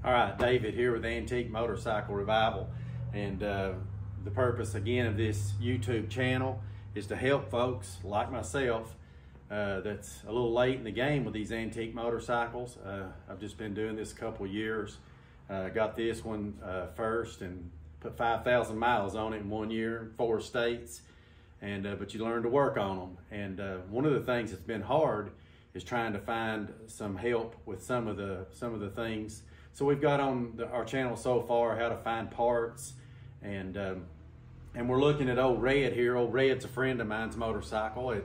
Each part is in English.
All right, David here with Antique Motorcycle Revival, and the purpose again of this YouTube channel is to help folks like myself that's a little late in the game with these antique motorcycles. I've just been doing this a couple of years. Got this one first and put 5,000 miles on it in 1 year, 4 states, and but you learn to work on them. And one of the things that's been hard is trying to find some help with some of the things. So we've got on our channel so far how to find parts, and we're looking at Old Red here. Old Red's a friend of mine's motorcycle.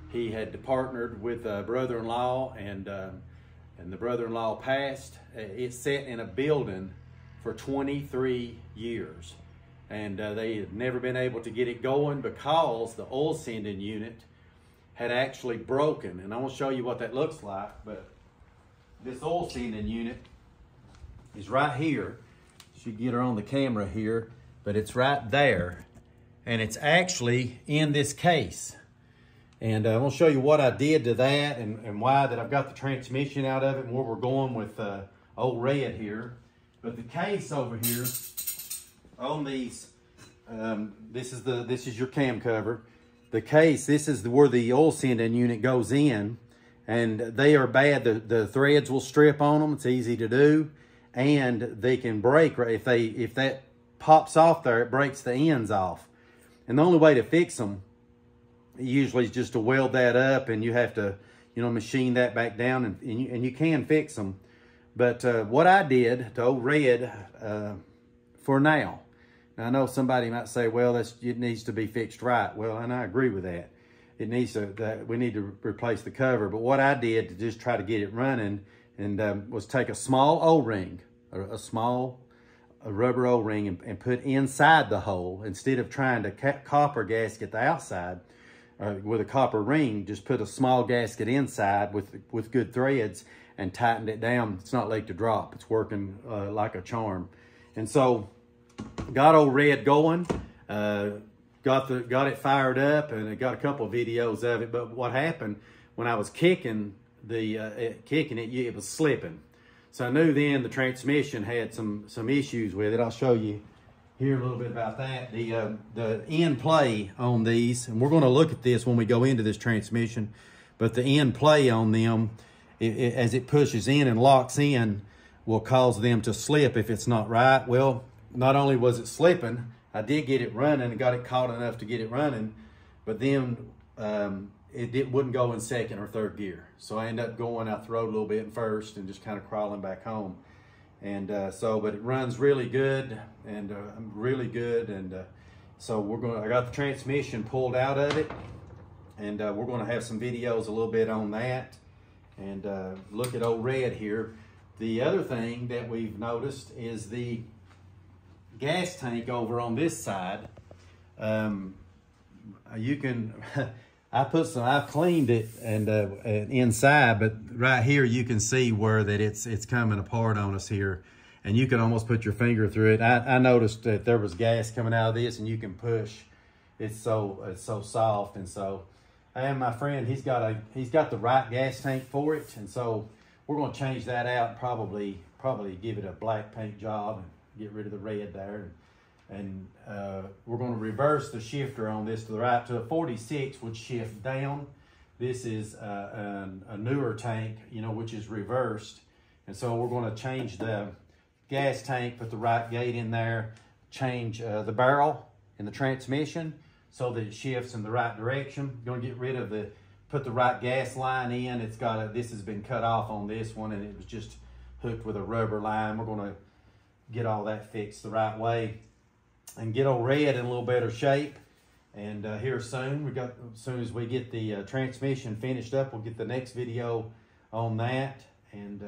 He had partnered with a brother-in-law, and the brother-in-law passed. It sat in a building for 23 years, and they had never been able to get it going because the oil sending unit had actually broken. And I want to show you what that looks like. But this oil sending unit is right here. Should get her on the camera here, but it's right there, and it's actually in this case. And I want to show you what I did to that, and why that I've got the transmission out of it, and where we're going with Old Red here. But the case over here on these, this is your cam cover. The case, this is where the oil sending unit goes in, and they are bad. The threads will strip on them. It's easy to do. And they can break if that pops off there, it breaks the ends off. And the only way to fix them usually is just to weld that up, and you have to, machine that back down, and you can fix them. But what I did to Old Red for now I know somebody might say, well, it needs to be fixed right. Well, and I agree with that. It needs to, we need to replace the cover. But what I did to just try to get it running was take a small O-ring, a small rubber O-ring, and put inside the hole. Instead of trying to copper gasket the outside with a copper ring, just put a small gasket inside with good threads and tightened it down. It's not like to drop. It's working like a charm. And so got Old Red going, got it fired up, and I got a couple of videos of it. But what happened when I was kicking it was slipping. So I knew then the transmission had some issues with it. I'll show you here a little bit about that. The end play on these, and we're going to look at this when we go into this transmission, but the end play on them, as it pushes in and locks in, will cause them to slip if it's not right. Well, not only was it slipping, I did get it running and got it caught enough to get it running, but then it wouldn't go in second or third gear. So I ended up going out the road a little bit in first and just kind of crawling back home. And but it runs really good, and so I got the transmission pulled out of it, and we're going to have some videos a little bit on that, and look at Old Red here. The other thing that we've noticed is the gas tank over on this side. You can, I've cleaned it and inside, but right here you can see where that it's coming apart on us here, and you can almost put your finger through it. I noticed that there was gas coming out of this, and you can push. It's so soft, and so. And my friend, he's got the right gas tank for it, and so we're going to change that out and probably give it a black paint job and get rid of the red there. And we're going to reverse the shifter on this to the right. To a 46 would shift down. This is a newer tank, which is reversed. And so we're going to change the gas tank, put the right gate in there, change the barrel in the transmission so that it shifts in the right direction. Going to get rid of put the right gas line in. This has been cut off on this one, and it was just hooked with a rubber line. We're going to get all that fixed the right way and get Old Red in a little better shape. And here soon, as soon as we get the transmission finished up, we'll get the next video on that, and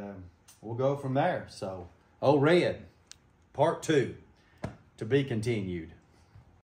we'll go from there. So Old Red, part 2, to be continued.